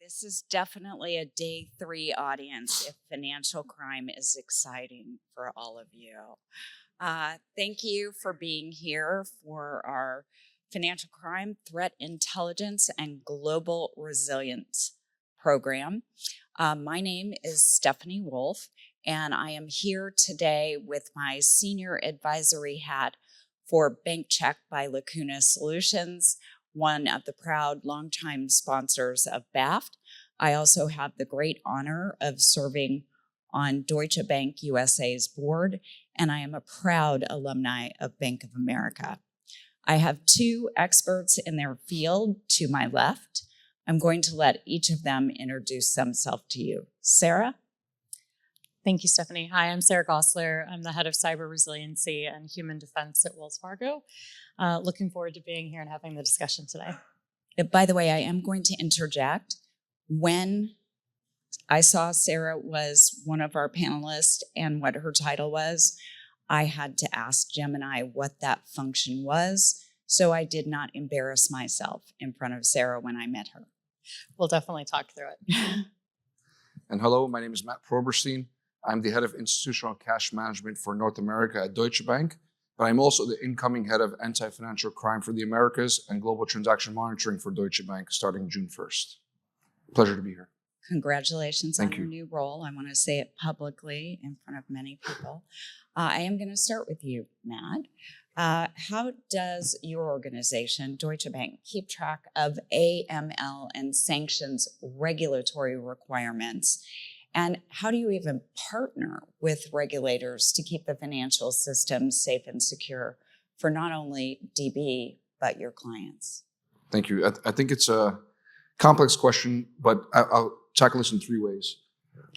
This is definitely a day 3 audience if financial crime is exciting for all of you. Thank you for being here for our Financial Crime Threat Intelligence and Global Resilience program. My name is Stephanie Wolf, and I am here today with my senior advisory hat for Bank Check by Lacuna Solutions, one of the proud longtime sponsors of BAFT. I also have the great honor of serving on Deutsche Bank USA's board, and I am a proud alumni of Bank of America. I have 2 experts in their field to my left. I'm going to let each of them introduce themselves to you. Sarah? Thank you, Stephanie. Hi, I'm Sarah Gosler. I'm the head of cyber resiliency and human defense at Wells Fargo. Looking forward to being here and having the discussion today. By the way, I am going to interject. When I saw Sarah was one of our panelists and what her title was, I had to ask Gemini what that function was, so I did not embarrass myself in front of Sarah when I met her. We'll definitely talk through it. And hello, my name is Matt Proberstein. I'm the head of institutional cash management for North America at Deutsche Bank, but I'm also the incoming head of anti-financial crime for the Americas and global transaction monitoring for Deutsche Bank starting June 1st. Pleasure to be here. Congratulations on your new role. I want to say it publicly in front of many people. I am going to start with you, Matt. How does your organization, Deutsche Bank, keep track of AML and sanctions regulatory requirements? And how do you even partner with regulators to keep the financial system safe and secure for not only DB, but your clients? Thank you. I think it's a complex question, but I'll tackle this in 3 ways.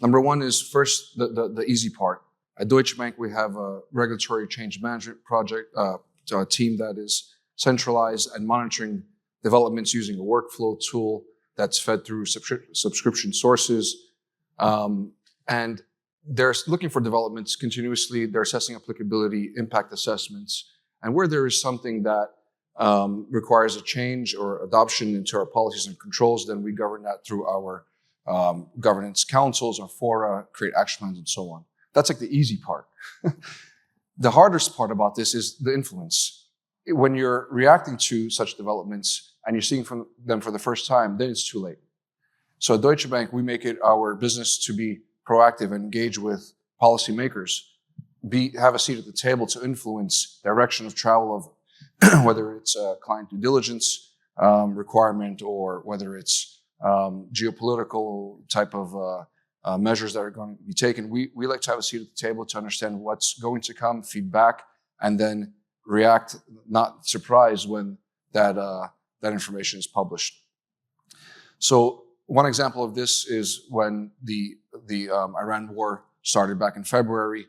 Number 1 is first the easy part. At Deutsche Bank, we have a regulatory change management project, a team that is centralized and monitoring developments using a workflow tool that's fed through subscription sources. And they're looking for developments continuously. They're assessing applicability, impact assessments, and where there is something that requires a change or adoption into our policies and controls, then we govern that through our governance councils, our fora, create action plans, and so on. That's like the easy part. The hardest part about this is the influence. When you're reacting to such developments and you're seeing from them for the first time, then it's too late. So at Deutsche Bank, we make it our business to be proactive and engage with policymakers, have a seat at the table to influence direction of travel of whether it's a client due diligence requirement or whether it's geopolitical type of measures that are going to be taken. We like to have a seat at the table to understand what's going to come, feedback, and then react, not surprised when that information is published. So one example of this is when the Iran war started back in February.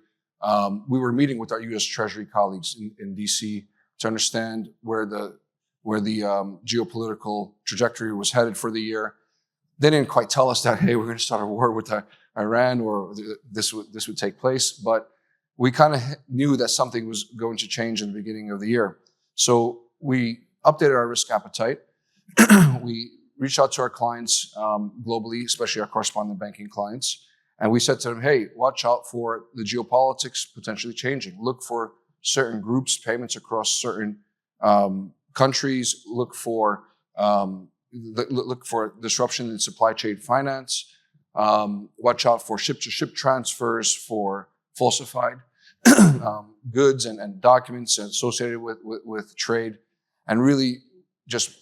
We were meeting with our U.S. Treasury colleagues in D.C. to understand where the geopolitical trajectory was headed for the year. They didn't quite tell us that, hey, we're going to start a war with Iran or this would take place, but we kind of knew that something was going to change in the beginning of the year. So we updated our risk appetite. We reached out to our clients globally, especially our correspondent banking clients, and we said to them, hey, watch out for the geopolitics potentially changing. Look for certain groups, payments across certain countries. Look for disruption in supply chain finance. Watch out for ship-to-ship transfers, for falsified goods and documents associated with trade, and really just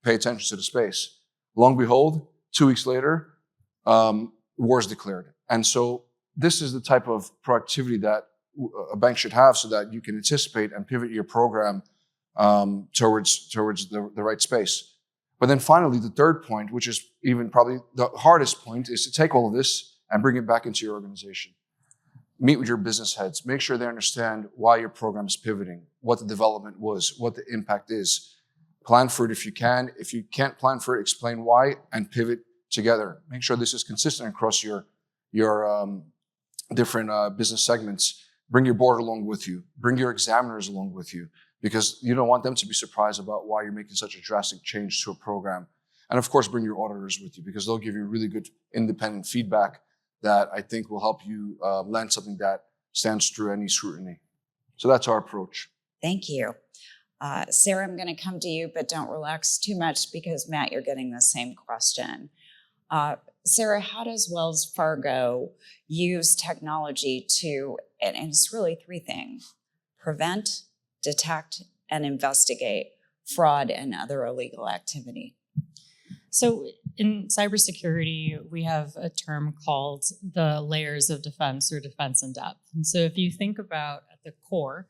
pay attention to the space. Lo and behold, 2 weeks later, war is declared. And so this is the type of proactivity that a bank should have so that you can anticipate and pivot your program towards the right space. But then finally, the third point, which is even probably the hardest point, is to take all of this and bring it back into your organization. Meet with your business heads. Make sure they understand why your program is pivoting, what the development was, what the impact is. Plan for it if you can. If you can't plan for it, explain why and pivot together. Make sure this is consistent across your different business segments. Bring your board along with you. Bring your examiners along with you, because you don't want them to be surprised about why you're making such a drastic change to a program. And of course, bring your auditors with you because they'll give you really good independent feedback that I think will help you land something that stands through any scrutiny. So that's our approach. Thank you. Sarah, I'm going to come to you, but don't relax too much because, Matt, you're getting the same question. Sarah, how does Wells Fargo use technology to, and it's really three things, prevent, detect, and investigate fraud and other illegal activity? So in cybersecurity, we have a term called the layers of defense or defense in depth. And so if you think about at the core,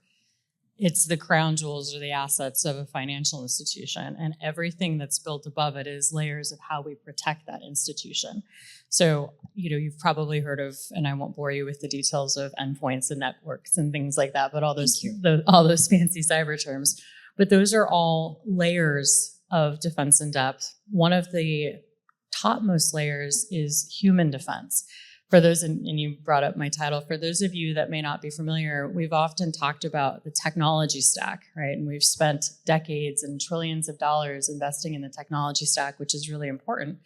it's the crown jewels or the assets of a financial institution, and everything that's built above it is layers of how we protect that institution. So, you've probably heard of, and I won't bore you with the details of endpoints and networks and things like that, but all those fancy cyber terms. But those are all layers of defense in depth. One of the topmost layers is human defense. For those, and you brought up my title, for those of you that may not be familiar, we've often talked about the technology stack, right? And we've spent decades and trillions of dollars investing in the technology stack, which is really important.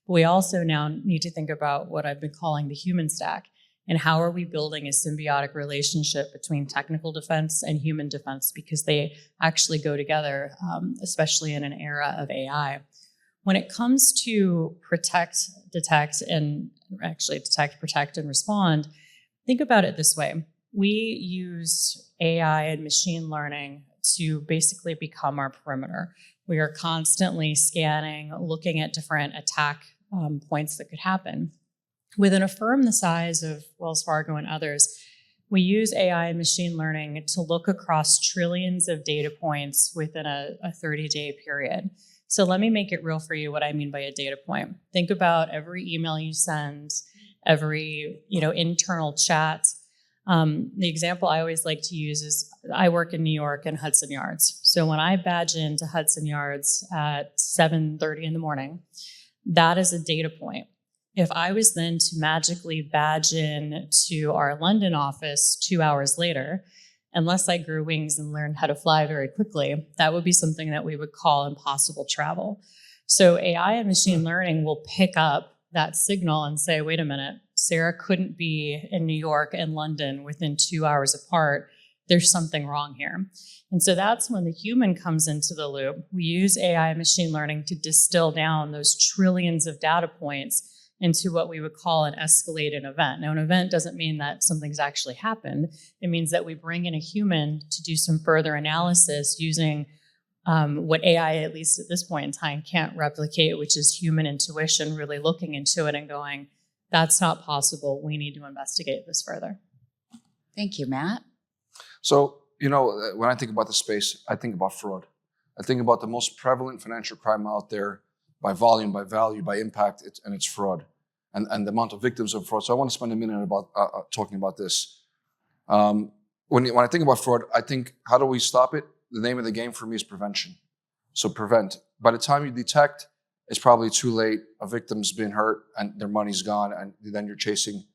But we also now need to think about what I've been calling the human stack, and how are we building a symbiotic relationship between technical defense and human defense, because they actually go together, especially in an era of AI. When it comes to protect, protect, and respond, think about it this way. We use AI and machine learning to basically become our perimeter. We are constantly scanning, looking at different attack points that could happen. Within a firm the size of Wells Fargo and others, we use AI and machine learning to look across trillions of data points within a 30-day period. So let me make it real for you what I mean by a data point. Think about every email you send, every internal chat. The example I always like to use is I work in New York in Hudson Yards. So when I badge into Hudson Yards at 7:30 in the morning, that is a data point. If I was then to magically badge in to our London office 2 hours later, unless I grew wings and learned how to fly very quickly, that would be something that we would call impossible travel. So AI and machine learning will pick up that signal and say, wait a minute, Sarah couldn't be in New York and London within 2 hours apart. There's something wrong here. And so that's when the human comes into the loop. We use AI and machine learning to distill down those trillions of data points into what we would call an escalated event. Now, an event doesn't mean that something's actually happened. It means that we bring in a human to do some further analysis using what AI, at least at this point in time, can't replicate, which is human intuition, really looking into it and going, that's not possible. We need to investigate this further. Thank you, Matt. So, when I think about the space, I think about fraud. I think about the most prevalent financial crime out there by volume, by value, by impact, and it's fraud. And the amount of victims of fraud. So I want to spend a minute about talking about this. When I think about fraud, I think, how do we stop it? The name of the game for me is prevention. So prevent. By the time you detect, it's probably too late. A victim's been hurt and their money's gone, and then you're chasing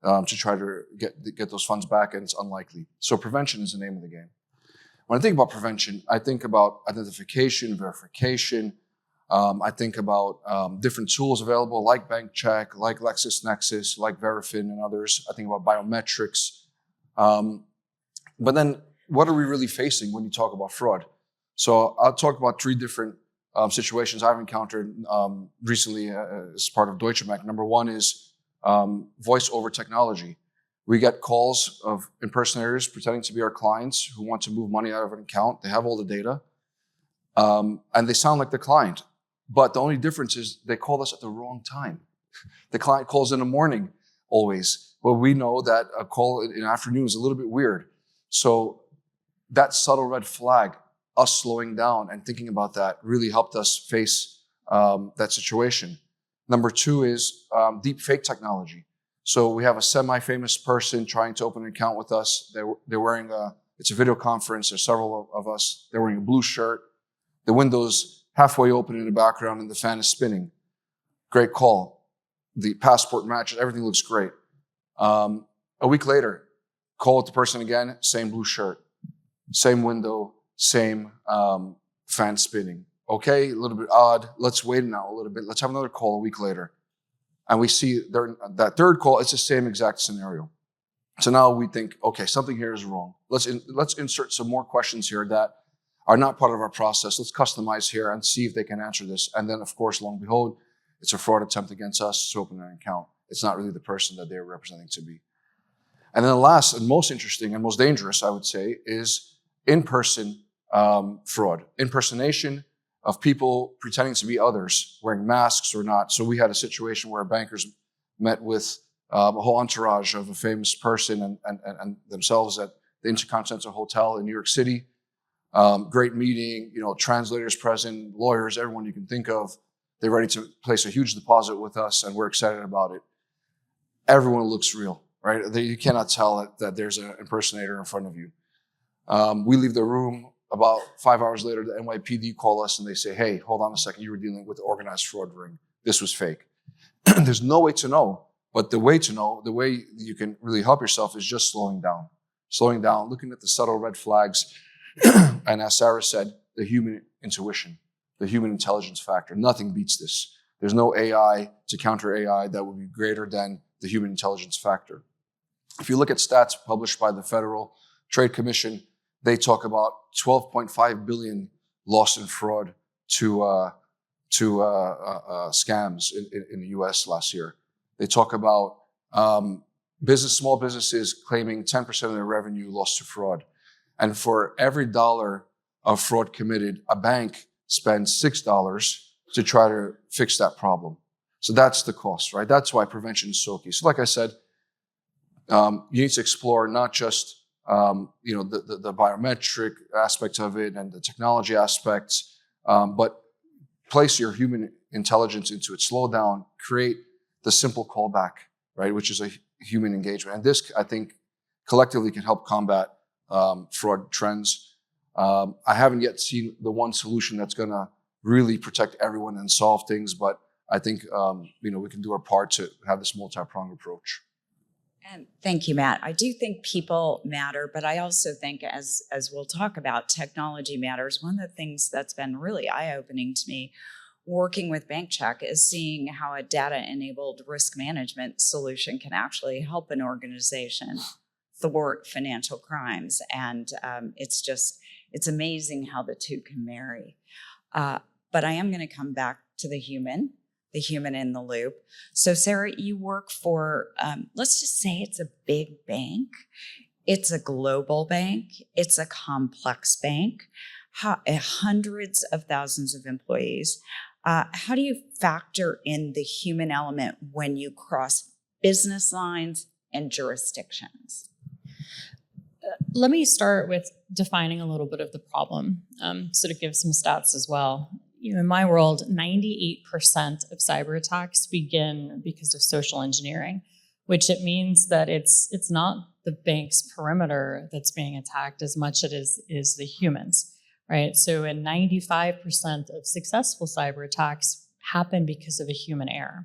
to try to get those funds back, and it's unlikely. So prevention is the name of the game. When I think about prevention, I think about identification, verification. I think about different tools available like BankCheck, like LexisNexis, like Verifin and others. I think about biometrics. But then what are we really facing when you talk about fraud? So I'll talk about three different situations I've encountered recently as part of Deutsche Bank. Number one is voice over technology. We get calls of impersonators pretending to be our clients who want to move money out of an account. They have all the data, and they sound like the client. But the only difference is they call us at the wrong time. The client calls in the morning always, but we know that a call in the afternoon is a little bit weird. So that subtle red flag, us slowing down and thinking about that, really helped us face that situation. Number two is deep fake technology. So we have a semi-famous person trying to open an account with us. They're wearing it's a video conference. There's several of us. They're wearing a blue shirt. The window's halfway open in the background and the fan is spinning. Great call. The passport matches. Everything looks great. A week later, call with the person again, same blue shirt, same window, same fan spinning. okay, a little bit odd. Let's wait now a little bit. Let's have another call a week later. And we see that third call, it's the same exact scenario. So now we think, okay, something here is wrong. Let's insert some more questions here that are not part of our process. Let's customize here and see if they can answer this. And then, of course, lo and behold, it's a fraud attempt against us to open an account. It's not really the person that they're representing to be. And then the last and most interesting and most dangerous, I would say, is in-person fraud. Impersonation of people pretending to be others, wearing masks or not. So we had a situation where bankers met with a whole entourage of a famous person and themselves at the Intercontinental Hotel in New York City. Great meeting, translators present, lawyers, everyone you can think of. They're ready to place a huge deposit with us, and we're excited about it. Everyone looks real, right? You cannot tell that there's an impersonator in front of you. We leave the room. About 5 hours later, the NYPD call us and they say, hey, hold on a second, you were dealing with the organized fraud ring. This was fake. There's no way to know, but the way to know, the way you can really help yourself is just slowing down, looking at the subtle red flags. And as Sarah said, the human intuition, the human intelligence factor, nothing beats this. There's no AI to counter AI that would be greater than the human intelligence factor. If you look at stats published by the Federal Trade Commission, they talk about 12.5 billion lost in fraud to scams in the U.S. last year. They talk about small businesses claiming 10% of their revenue lost to fraud. And for every dollar of fraud committed, a bank spends $6 to try to fix that problem. So that's the cost, right? That's why prevention is so key. So like I said, you need to explore not just the biometric aspect of it and the technology aspects, but place your human intelligence into it. Slow down, create the simple callback, right, which is a human engagement. And this, I think, collectively can help combat fraud trends. I haven't yet seen the one solution that's going to really protect everyone and solve things, but I think we can do our part to have this multi-pronged approach. And thank you, Matt. I do think people matter, but I also think, as we'll talk about, technology matters. One of the things that's been really eye-opening to me working with BankCheck is seeing how a data-enabled risk management solution can actually help an organization thwart financial crimes. And it's amazing how the two can marry. But I am going to come back to the human in the loop. So Sarah, you work for, let's just say it's a big bank. It's a global bank. It's a complex bank. Hundreds of thousands of employees. How do you factor in the human element when you cross business lines and jurisdictions? Let me start with defining a little bit of the problem, so to give some stats as well. In my world, 98% of cyber attacks begin because of social engineering, which it means that it's not the bank's perimeter that's being attacked as much as it is the humans, right? So in 95% of successful cyber attacks happen because of a human error.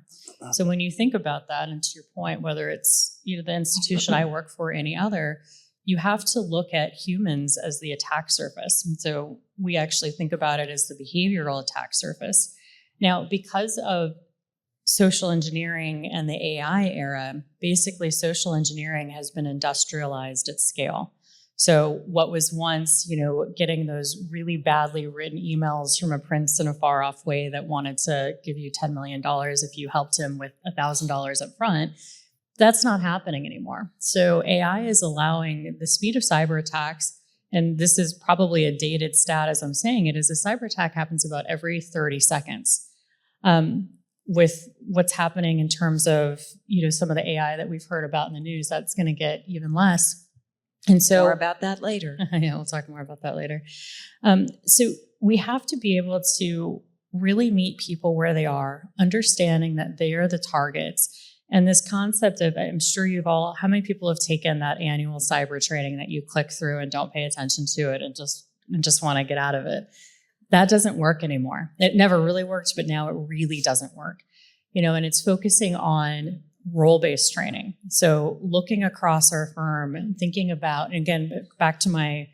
So when you think about that, and to your point, whether it's the institution I work for or any other, you have to look at humans as the attack surface. And so we actually think about it as the behavioral attack surface. Now, because of social engineering and the AI era, basically social engineering has been industrialized at scale. So what was once, getting those really badly written emails from a prince in a far off way that wanted to give you $10 million if you helped him with $1,000 up front, that's not happening anymore. So AI is allowing the speed of cyber attacks, and this is probably a dated stat as I'm saying it, is a cyber attack happens about every 30 seconds. With what's happening in terms of some of the AI that we've heard about in the news, that's going to get even less. And so more about that later. Yeah, we'll talk more about that later. So we have to be able to really meet people where they are, understanding that they are the targets. And this concept of, I'm sure how many people have taken that annual cyber training that you click through and don't pay attention to it and just want to get out of it? That doesn't work anymore. It never really worked, but now it really doesn't work. And it's focusing on role-based training. So looking across our firm and thinking about, and again, back to my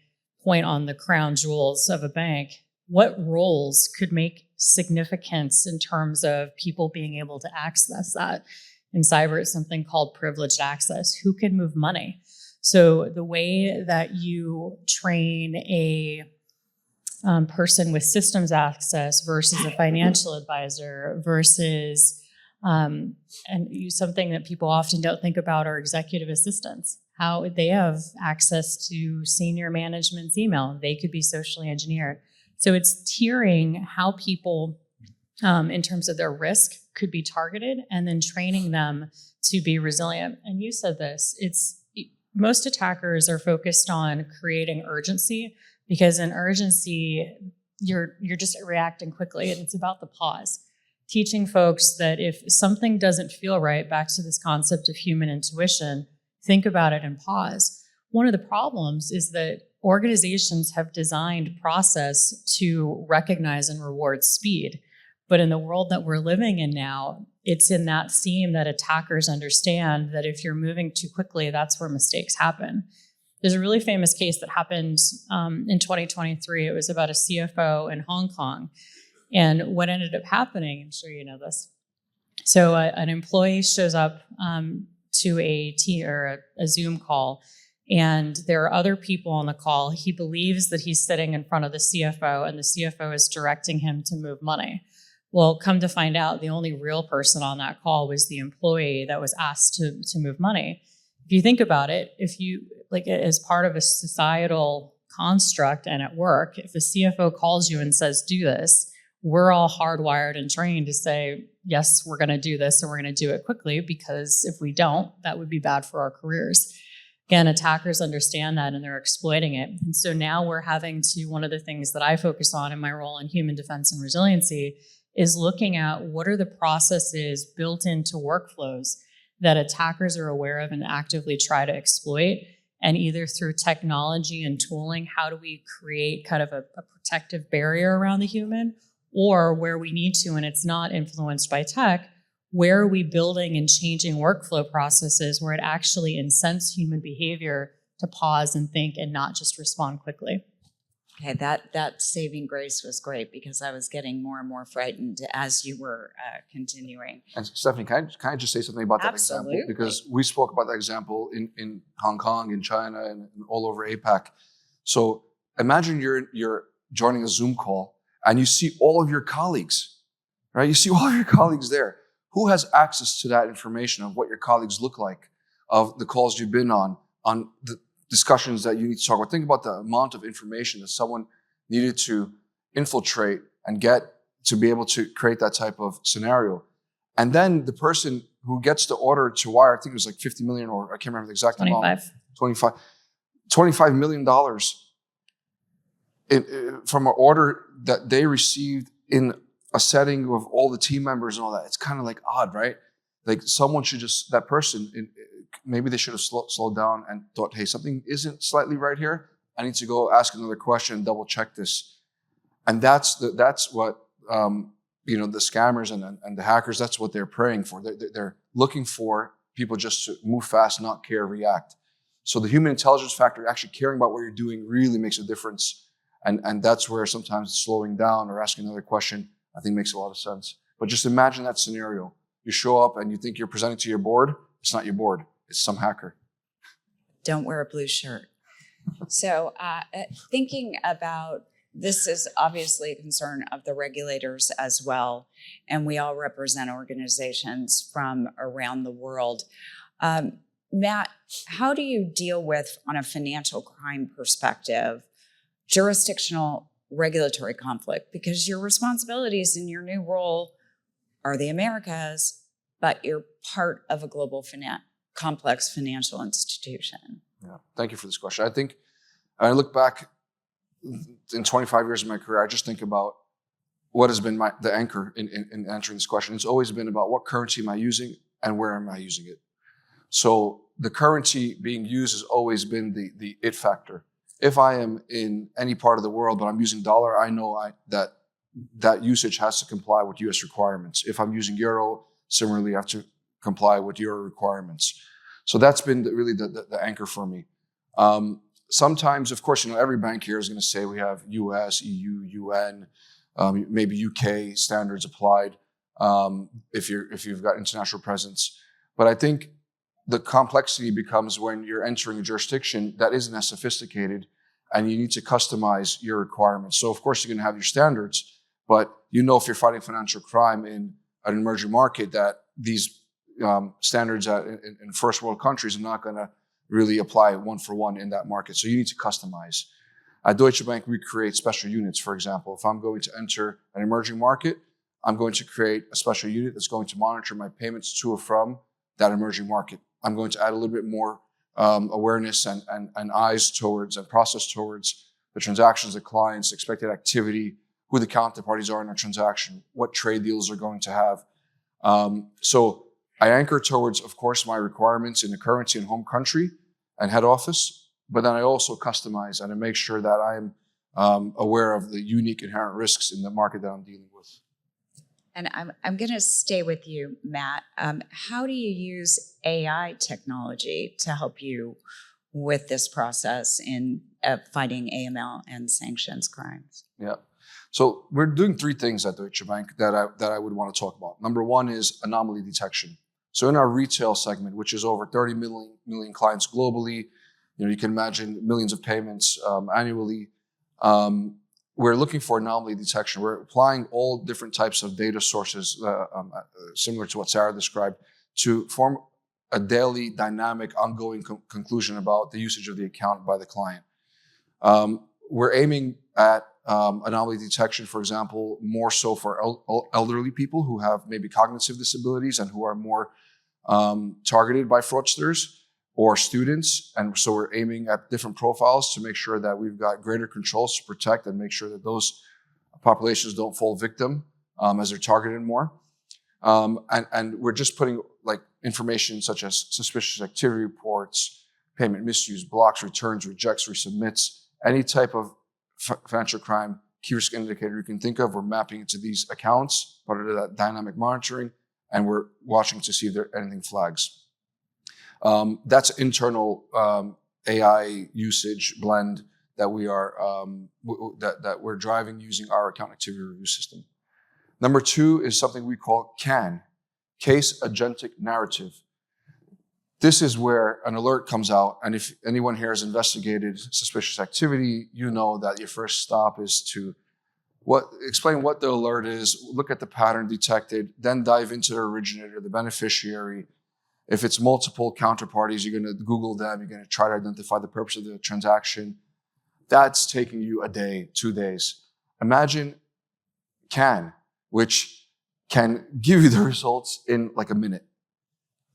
point on the crown jewels of a bank, what roles could make significance in terms of people being able to access that. In cyber, it's something called privileged access. Who can move money? So the way that you train a person with systems access versus a financial advisor versus something that people often don't think about are executive assistants. How they have access to senior management's email. They could be socially engineered. So it's tiering how people, in terms of their risk, could be targeted, and then training them to be resilient. And you said this, most attackers are focused on creating urgency, because in urgency, you're just reacting quickly, and it's about the pause. Teaching folks that if something doesn't feel right, back to this concept of human intuition, think about it and pause. One of the problems is that organizations have designed process to recognize and reward speed. But in the world that we're living in now, it's in that theme that attackers understand that if you're moving too quickly, that's where mistakes happen. There's a really famous case that happened in 2023. It was about a CFO in Hong Kong. And what ended up happening, I'm sure you know this. So an employee shows up to a Zoom call, and there are other people on the call. He believes that he's sitting in front of the CFO, and the CFO is directing him to move money. Well, come to find out, the only real person on that call was the employee that was asked to move money. If you think about it, if you, like, as part of a societal construct and at work, if the CFO calls you and says, do this, we're all hardwired and trained to say, yes, we're going to do this and we're going to do it quickly, because if we don't, that would be bad for our careers. Again, attackers understand that and they're exploiting it. And so now we're having to, one of the things that I focus on in my role in human defense and resiliency is looking at what are the processes built into workflows that attackers are aware of and actively try to exploit. And either through technology and tooling, how do we create kind of a protective barrier around the human? Or where we need to, and it's not influenced by tech, where are we building and changing workflow processes where it actually incents human behavior to pause and think and not just respond quickly? Okay, that saving grace was great, because I was getting more and more frightened as you were continuing. And Stephanie, can I just say something about that Absolutely. example? Because we spoke about that example in Hong Kong, in China, and all over APAC. So imagine you're joining a Zoom call and you see all of your colleagues, right? You see all of your colleagues there. Who has access to that information of what your colleagues look like, of the calls you've been on the discussions that you need to talk about? Think about the amount of information that someone needed to infiltrate and get to be able to create that type of scenario. And then the person who gets the order to wire, I think it was like 50 million, or I can't remember the exact amount. $25 million from an order that they received in a setting of all the team members and all that. It's kind of like odd, right? Like someone should that person, maybe they should have slowed down and thought, hey, something isn't slightly right here. I need to go ask another question and double check this. And that's what, the scammers and the hackers, that's what they're praying for. They're looking for people just to move fast, not care, react. So the human intelligence factor, actually caring about what you're doing, really makes a difference. And that's where sometimes slowing down or asking another question, I think, makes a lot of sense. But just imagine that scenario. You show up and you think you're presenting to your board. It's not your board. It's some hacker. Don't wear a blue shirt. So thinking about, this is obviously a concern of the regulators as well. And we all represent organizations from around the world. Matt, how do you deal with, on a financial crime perspective, jurisdictional regulatory conflict? Because your responsibilities in your new role are the Americas, but you're part of a global complex financial institution. Yeah, thank you for this question. I think when I look back in 25 years of my career, I just think about what has been the anchor in answering this question. It's always been about what currency am I using and where am I using it. So the currency being used has always been the it factor. If I am in any part of the world, but I'm using dollar, I know that usage has to comply with US requirements. If I'm using euro, similarly, I have to comply with euro requirements. So that's been really the anchor for me. sometimes, of course, every bank here is going to say we have US, EU, UN, maybe UK standards applied if you've got international presence. But I think the complexity becomes when you're entering a jurisdiction that isn't as sophisticated, and you need to customize your requirements. So, of course, you're going to have your standards, but if you're fighting financial crime in an emerging market, that these standards in first world countries are not going to really apply one for one in that market. So you need to customize. At Deutsche Bank, we create special units. For example, if I'm going to enter an emerging market, I'm going to create a special unit that's going to monitor my payments to or from that emerging market. I'm going to add a little bit more awareness and eyes towards and process towards the transactions, the clients, expected activity, who the counterparties are in a transaction, what trade deals are going to have. So I anchor towards, of course, my requirements in the currency and home country and head office, but then I also customize and I make sure that I'm aware of the unique inherent risks in the market that I'm dealing with. And I'm going to stay with you, Matt. How do you use AI technology to help you with this process in fighting AML and sanctions crimes? Yeah. So we're doing three things at Deutsche Bank that I would want to talk about. Number one is anomaly detection. So in our retail segment, which is over 30 million clients globally, you can imagine millions of payments annually. We're looking for anomaly detection. We're applying all different types of data sources, similar to what Sarah described, to form a daily, dynamic, ongoing conclusion about the usage of the account by the client. We're aiming at anomaly detection, for example, more so for elderly people who have maybe cognitive disabilities and who are more targeted by fraudsters, or students. And so we're aiming at different profiles to make sure that we've got greater controls to protect and make sure that those populations don't fall victim as they're targeted more. And we're just putting information such as suspicious activity reports, payment misuse, blocks, returns, rejects, resubmits, any type of financial crime key risk indicator you can think of. We're mapping it to these accounts, part of that dynamic monitoring, and we're watching to see if there anything flags. That's internal AI usage blend that we are that we're driving using our account activity review system. Number two is something we call CAN, Case Agentic Narrative. This is where an alert comes out, and if anyone here has investigated suspicious activity, you know that your first stop is to explain what the alert is, look at the pattern detected, then dive into the originator, the beneficiary. If it's multiple counterparties, you're going to Google them, you're going to try to identify the purpose of the transaction. That's taking you a day, 2 days. Imagine CAN, which can give you the results in a minute.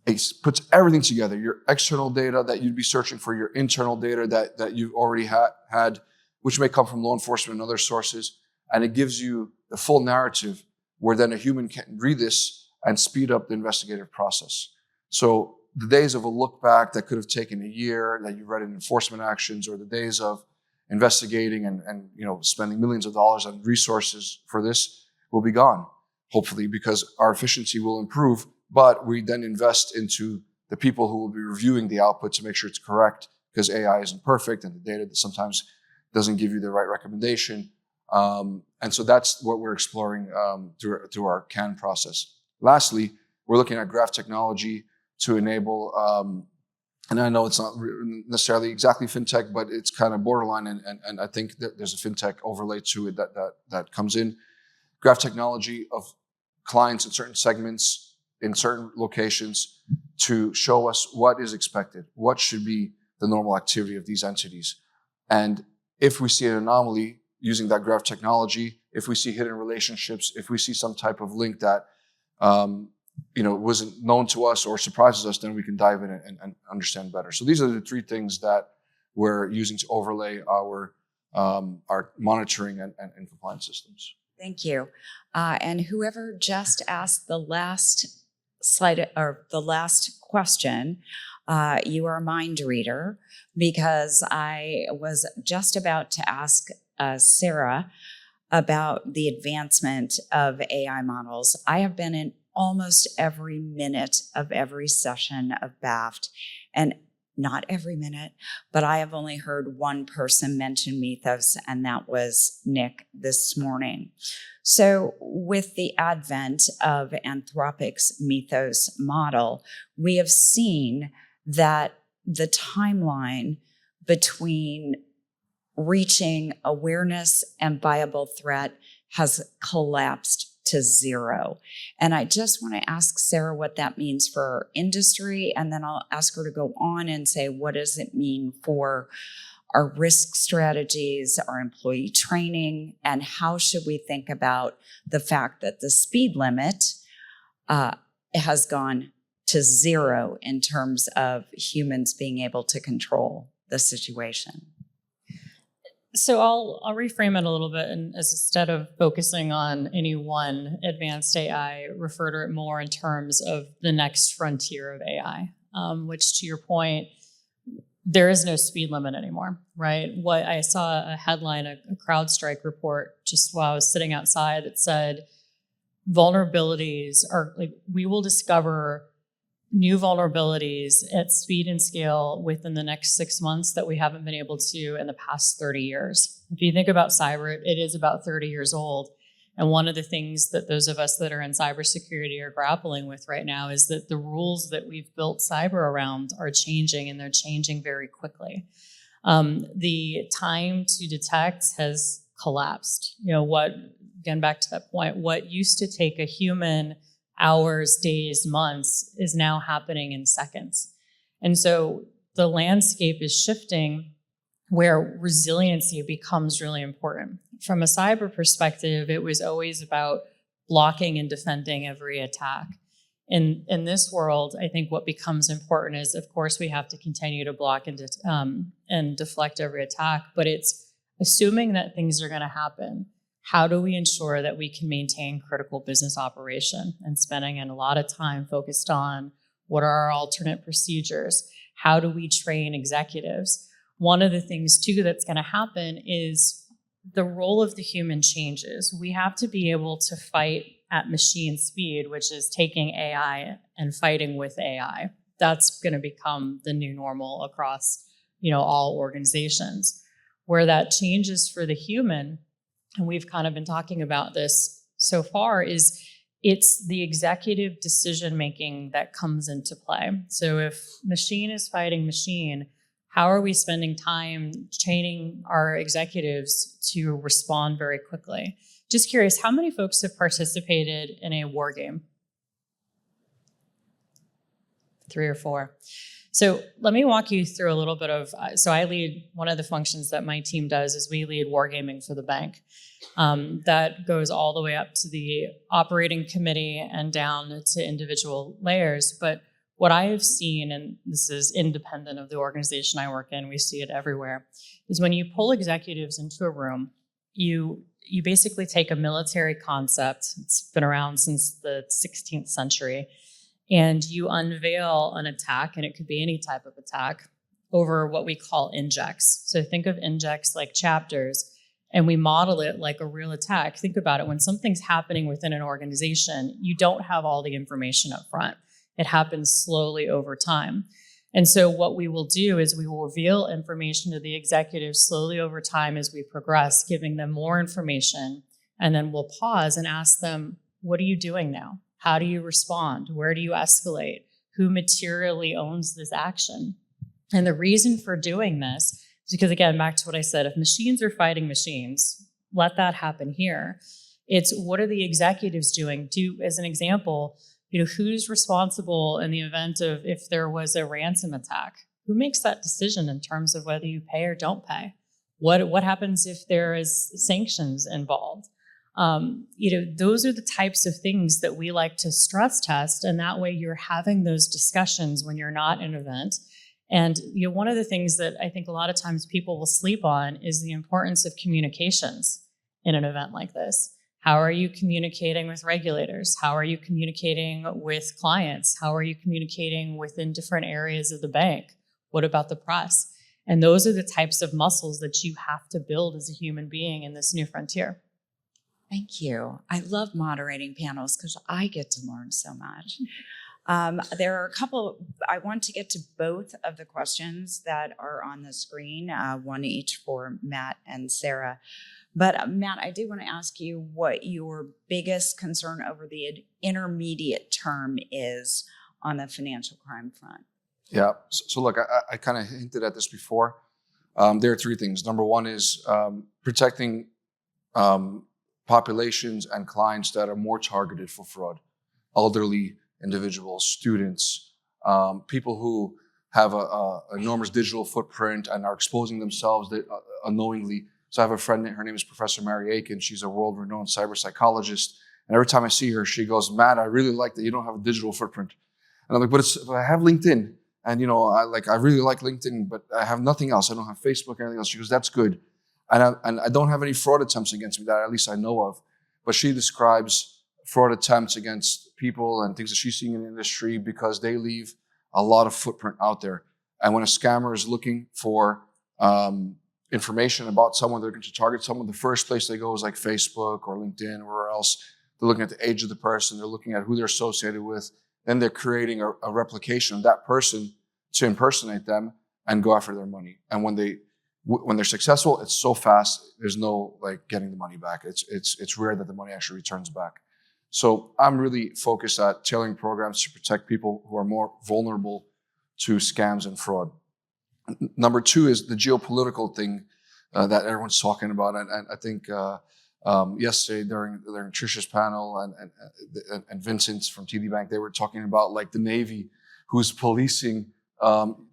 It puts everything together, your external data that you'd be searching for, your internal data that you've already had, which may come from law enforcement and other sources, and it gives you the full narrative where then a human can read this and speed up the investigative process. So the days of a look back that could have taken a year that you read in enforcement actions, or the days of investigating and spending millions of dollars on resources for this will be gone, hopefully, because our efficiency will improve. But we then invest into the people who will be reviewing the output to make sure it's correct, because AI isn't perfect and the data sometimes doesn't give you the right recommendation. And so that's what we're exploring through our CAN process. Lastly, we're looking at graph technology to enable, and I know it's not necessarily exactly fintech, but it's kind of borderline, and I think that there's a fintech overlay to it that comes in. Graph technology of clients in certain segments, in certain locations, to show us what is expected, what should be the normal activity of these entities. And if we see an anomaly using that graph technology, if we see hidden relationships, if we see some type of link that wasn't known to us or surprises us, then we can dive in and understand better. So these are the three things that we're using to overlay our monitoring and compliance systems. Thank you. And whoever just asked the last slide or the last question, you are a mind reader, because I was just about to ask Sarah about the advancement of AI models. I have been in almost every minute of every session of BAFT, and not every minute, but I have only heard one person mention Mythos, and that was Nick this morning. So with the advent of Anthropic's Mythos model, we have seen that the timeline between reaching awareness and viable threat has collapsed to zero. And I just want to ask Sarah what that means for our industry, and then I'll ask her to go on and say, what does it mean for our risk strategies, our employee training, and how should we think about the fact that the speed limit has gone to zero in terms of humans being able to control the situation? So I'll reframe it a little bit, and as instead of focusing on any one advanced AI, refer to it more in terms of the next frontier of AI, which, to your point, there is no speed limit anymore, right? What I saw a headline, a CrowdStrike report, just while I was sitting outside, that said vulnerabilities are like, we will discover new vulnerabilities at speed and scale within the next 6 months that we haven't been able to in the past 30 years. If you think about cyber, it is about 30 years old. And one of the things that those of us that are in cybersecurity are grappling with right now is that the rules that we've built cyber around are changing, and they're changing very quickly. The time to detect has collapsed. Again, back to that point, what used to take a human hours, days, months is now happening in seconds. And so the landscape is shifting where resiliency becomes really important. From a cyber perspective, it was always about blocking and defending every attack. In this world, I think what becomes important is, of course, we have to continue to block and deflect every attack, but it's assuming that things are going to happen. How do we ensure that we can maintain critical business operation? And spending a lot of time focused on what are our alternate procedures? How do we train executives? One of the things, too, that's going to happen is the role of the human changes. We have to be able to fight at machine speed, which is taking AI and fighting with AI. That's going to become the new normal across, all organizations. Where that changes for the human, and we've kind of been talking about this so far, is it's the executive decision-making that comes into play. So if machine is fighting machine, how are we spending time training our executives to respond very quickly? Just curious, how many folks have participated in a war game? 3 or 4. So let me walk you through a little bit of, so I lead, one of the functions that my team does is we lead wargaming for the bank. That goes all the way up to the operating committee and down to individual layers. But what I have seen, and this is independent of the organization I work in, we see it everywhere, is when you pull executives into a room, you basically take a military concept, it's been around since the 16th century, and you unveil an attack, and it could be any type of attack, over what we call injects. So think of injects like chapters, and we model it like a real attack. Think about it. When something's happening within an organization, you don't have all the information up front. It happens slowly over time. And so what we will do is we will reveal information to the executives slowly over time as we progress, giving them more information, and then we'll pause and ask them, what are you doing now? How do you respond? Where do you escalate? Who materially owns this action? And the reason for doing this is because, again, back to what I said, if machines are fighting machines, let that happen here. It's what are the executives doing? As an example, who's responsible in the event of if there was a ransom attack? Who makes that decision in terms of whether you pay or don't pay? What happens if there is sanctions involved? Those are the types of things that we like to stress test, and that way you're having those discussions when you're not in an event. And one of the things that I think a lot of times people will sleep on is the importance of communications in an event like this. How are you communicating with regulators? How are you communicating with clients? How are you communicating within different areas of the bank? What about the press? And those are the types of muscles that you have to build as a human being in this new frontier. Thank you. I love moderating panels because I get to learn so much. There are a couple, I want to get to both of the questions that are on the screen, one each for Matt and Sarah. But Matt, I do want to ask you what your biggest concern over the intermediate term is on the financial crime front. Yeah. So look, I kind of hinted at this before. There are three things. Number one is protecting populations and clients that are more targeted for fraud. Elderly individuals, students, people who have a enormous digital footprint and are exposing themselves unknowingly. So I have a friend, her name is Professor Mary Aiken. She's a world-renowned cyber psychologist. And every time I see her, she goes, Matt, I really like that you don't have a digital footprint. And I'm like, but I have LinkedIn. And, I really like LinkedIn, but I have nothing else. I don't have Facebook or anything else. She goes, that's good. And I don't have any fraud attempts against me that at least I know of. But she describes fraud attempts against people and things that she's seeing in the industry because they leave a lot of footprint out there. And when a scammer is looking for information about someone they're going to target someone, the first place they go is like Facebook or LinkedIn or wherever else. They're looking at the age of the person. They're looking at who they're associated with. Then they're creating a replication of that person to impersonate them and go after their money. And when they're successful, it's so fast. There's no getting the money back. It's rare that the money actually returns back. So I'm really focused at tailoring programs to protect people who are more vulnerable to scams and fraud. Number two is the geopolitical thing that everyone's talking about. And I think yesterday during Trisha's panel and Vincent's from TD Bank, they were talking about the Navy who's policing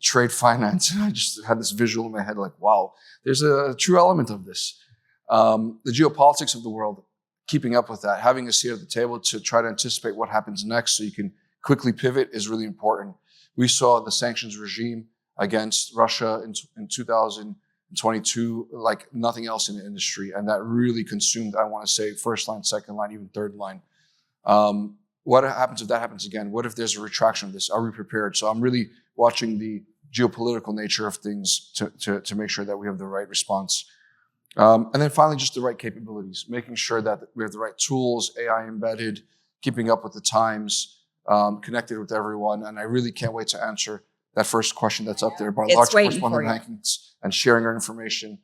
trade finance. And I just had this visual in my head wow, there's a true element of this. The geopolitics of the world, keeping up with that, having a seat at the table to try to anticipate what happens next so you can quickly pivot is really important. We saw the sanctions regime against Russia in 2022 like nothing else in the industry. And that really consumed, I want to say, first line, second line, even third line. What happens if that happens again? What if there's a retraction of this? Are we prepared? So I'm really watching the geopolitical nature of things to make sure that we have the right response. And then finally, just the right capabilities, making sure that we have the right tools, AI embedded, keeping up with the times, connected with everyone. And I really can't wait to answer that first question that's up there about large correspondent rankings and sharing our information.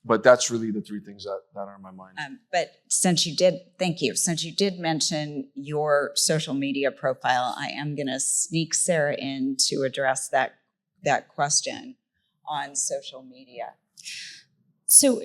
But that's really the three things that are in my mind. But since you did mention your social media profile, I am going to sneak Sarah in to address that question on social media. So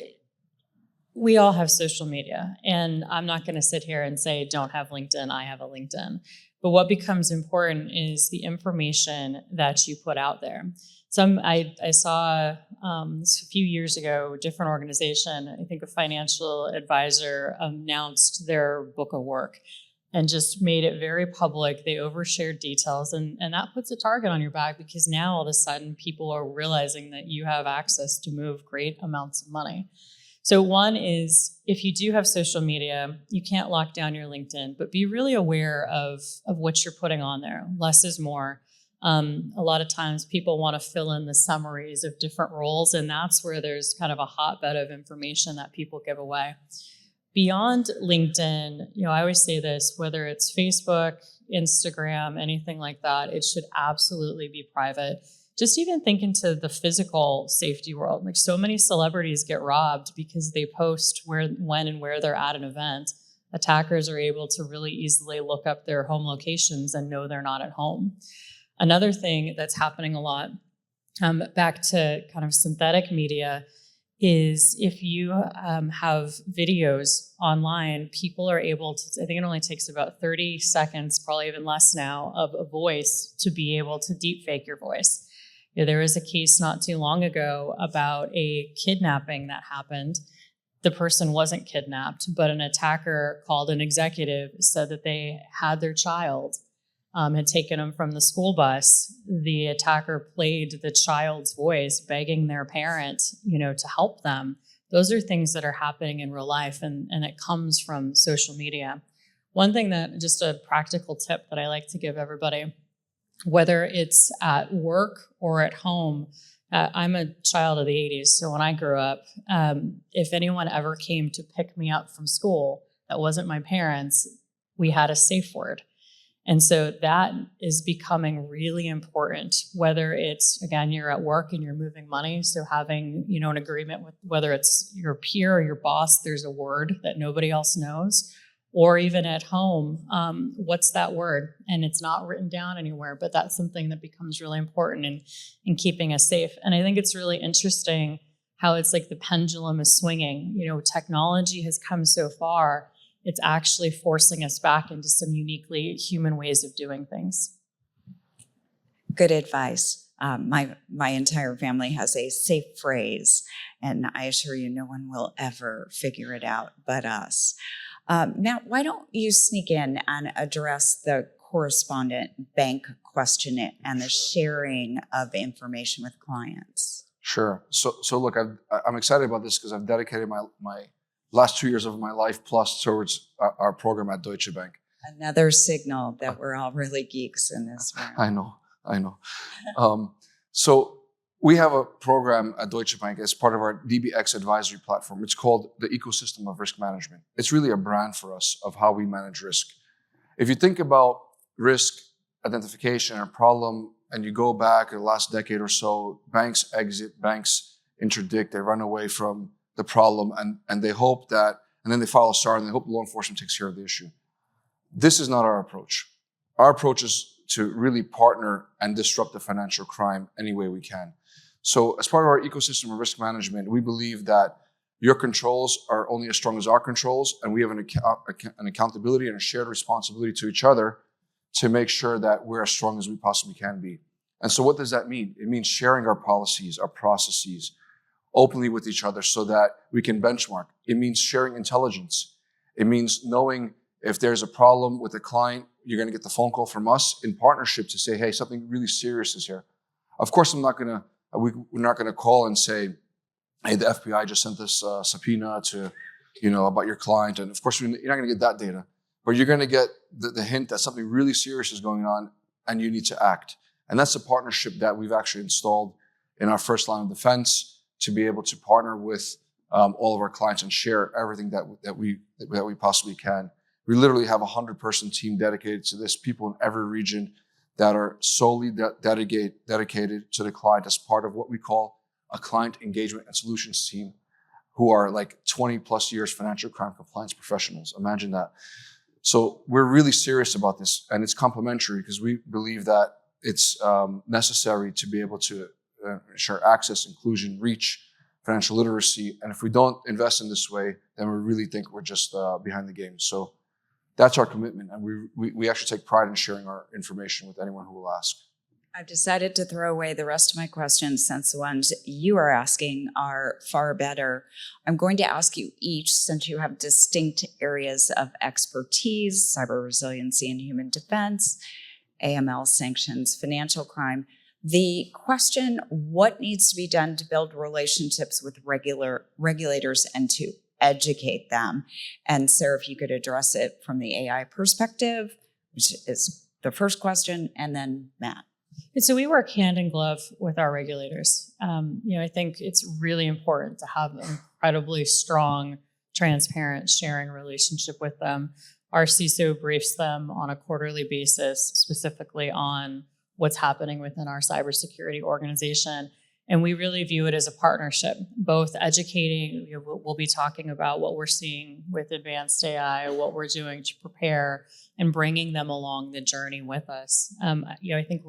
we all have social media, and I'm not going to sit here and say, don't have LinkedIn, I have a LinkedIn. But what becomes important is the information that you put out there. I saw a few years ago, a different organization, I think a financial advisor announced their book of work and just made it very public. They overshared details, and that puts a target on your back because now all of a sudden people are realizing that you have access to move great amounts of money. So one is, if you do have social media, you can't lock down your LinkedIn, but be really aware of what you're putting on there. Less is more. A lot of times people want to fill in the summaries of different roles, and that's where there's kind of a hotbed of information that people give away. Beyond LinkedIn, I always say this, whether it's Facebook, Instagram, anything like that, it should absolutely be private. Just even think into the physical safety world. So many celebrities get robbed because they post when and where they're at an event. Attackers are able to really easily look up their home locations and know they're not at home. Another thing that's happening a lot, back to kind of synthetic media, is if you have videos online, people are able to, I think it only takes about 30 seconds, probably even less now, of a voice to be able to deepfake your voice. There was a case not too long ago about a kidnapping that happened. The person wasn't kidnapped, but an attacker called an executive, said that they had their child, had taken them from the school bus. The attacker played the child's voice, begging their parent, to help them. Those are things that are happening in real life, and it comes from social media. One thing that, just a practical tip that I like to give everybody, whether it's at work or at home, I'm a child of the 80s, so when I grew up, if anyone ever came to pick me up from school that wasn't my parents, we had a safe word. And so that is becoming really important, whether it's, again, you're at work and you're moving money. So having, an agreement with whether it's your peer or your boss, there's a word that nobody else knows, or even at home, what's that word? And it's not written down anywhere, but that's something that becomes really important in keeping us safe. And I think it's really interesting how it's like the pendulum is swinging. Technology has come so far, it's actually forcing us back into some uniquely human ways of doing things. Good advice. My entire family has a safe phrase, and I assure you no one will ever figure it out but us. Matt, why don't you sneak in and address the correspondent bank question and the sharing of information with clients? Sure. So look, I'm excited about this because I've dedicated my last 2 years of my life plus towards our program at Deutsche Bank. Another signal that we're all really geeks in this room. I know. So we have a program at Deutsche Bank as part of our DBX advisory platform. It's called the Ecosystem of Risk Management. It's really a brand for us of how we manage risk. If you think about risk identification or problem, and you go back in the last decade or so, banks exit, banks interdict, they run away from the problem, and they hope that, and then they file a SAR and they hope law enforcement takes care of the issue. This is not our approach. Our approach is to really partner and disrupt the financial crime any way we can. So as part of our ecosystem of risk management, we believe that your controls are only as strong as our controls, and we have an accountability and a shared responsibility to each other to make sure that we're as strong as we possibly can be. And so what does that mean? It means sharing our policies, our processes, openly with each other so that we can benchmark. It means sharing intelligence. It means knowing if there's a problem with a client, you're going to get the phone call from us in partnership to say, hey, something really serious is here. Of course, we're not going to call and say, hey, the FBI just sent this subpoena to, about your client. And of course, you're not going to get that data, but you're going to get the hint that something really serious is going on and you need to act. And that's a partnership that we've actually installed in our first line of defense to be able to partner with all of our clients and share everything that we possibly can. We literally have a 100-person team dedicated to this, people in every region that are solely dedicated to the client as part of what we call a client engagement and solutions team, who are like 20 plus years financial crime compliance professionals. Imagine that. So we're really serious about this, and it's complementary because we believe that it's necessary to be able to ensure access, inclusion, reach, financial literacy. And if we don't invest in this way, then we really think we're just behind the game. So that's our commitment. And we actually take pride in sharing our information with anyone who will ask. I've decided to throw away the rest of my questions since the ones you are asking are far better. I'm going to ask you each, since you have distinct areas of expertise, cyber resiliency and human defense, AML sanctions, financial crime, the question, what needs to be done to build relationships with regulators and to educate them? And Sarah, if you could address it from the AI perspective, which is the first question, and then Matt. And so we work hand in glove with our regulators. I think it's really important to have an incredibly strong, transparent, sharing relationship with them. Our CISO briefs them on a quarterly basis, specifically on what's happening within our cybersecurity organization. And we really view it as a partnership, both educating, we'll be talking about what we're seeing with advanced AI, what we're doing to prepare, and bringing them along the journey with us. I think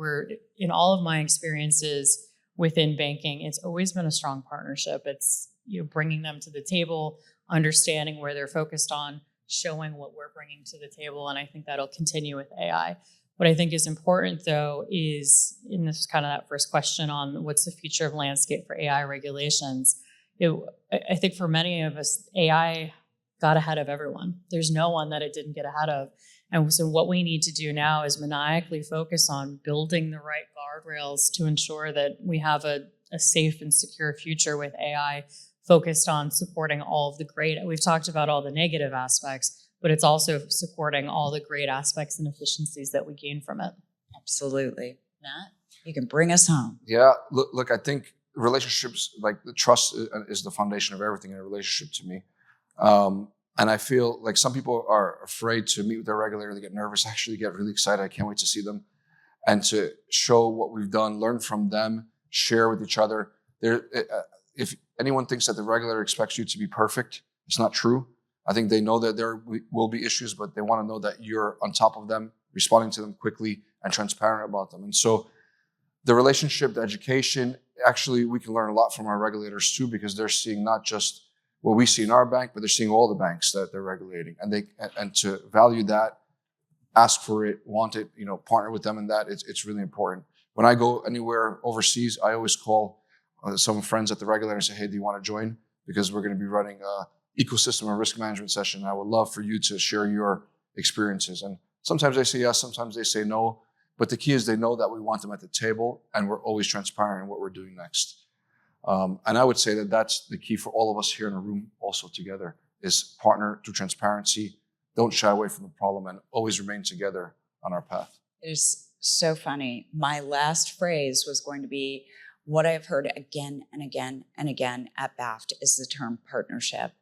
in all of my experiences within banking, it's always been a strong partnership. It's bringing them to the table, understanding where they're focused on, showing what we're bringing to the table. And I think that'll continue with AI. What I think is important, though, is, and this is kind of that first question on what's the future of landscape for AI regulations. I think for many of us, AI got ahead of everyone. There's no one that it didn't get ahead of. And so what we need to do now is maniacally focus on building the right guardrails to ensure that we have a safe and secure future with AI, focused on supporting all of the great. We've talked about all the negative aspects, but it's also supporting all the great aspects and efficiencies that we gain from it. Absolutely. Matt, you can bring us home. Yeah, look, I think relationships, like the trust is the foundation of everything in a relationship to me. And I feel like some people are afraid to meet with their regulator. They get nervous, actually get really excited. I can't wait to see them and to show what we've done, learn from them, share with each other. If anyone thinks that the regulator expects you to be perfect, it's not true. I think they know that there will be issues, but they want to know that you're on top of them, responding to them quickly and transparent about them. And so the relationship, the education, actually we can learn a lot from our regulators too, because they're seeing not just what we see in our bank, but they're seeing all the banks that they're regulating, and to value that, ask for it, want it, partner with them in that. It's really important. When I go anywhere overseas, I always call some friends at the regulator and say, "Hey, do you want to join? Because we're going to be running a ecosystem and risk management session. I would love for you to share your experiences." And sometimes they say yes, sometimes they say no. But the key is they know that we want them at the table, and we're always transparent in what we're doing next. And I would say that that's the key for all of us here in the room also together, is partner through transparency. Don't shy away from the problem and always remain together on our path. It is so funny. My last phrase was going to be, what I've heard again and again and again at BAFT is the term partnership.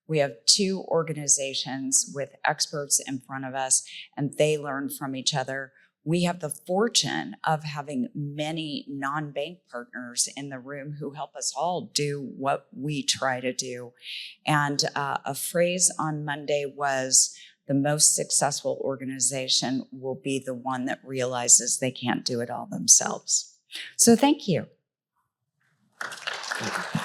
We have two organizations with experts in front of us, and they learn from each other. We have the fortune of having many non-bank partners in the room who help us all do what we try to do. And a phrase on Monday was, the most successful organization will be the one that realizes they can't do it all themselves. So thank you. Thank you.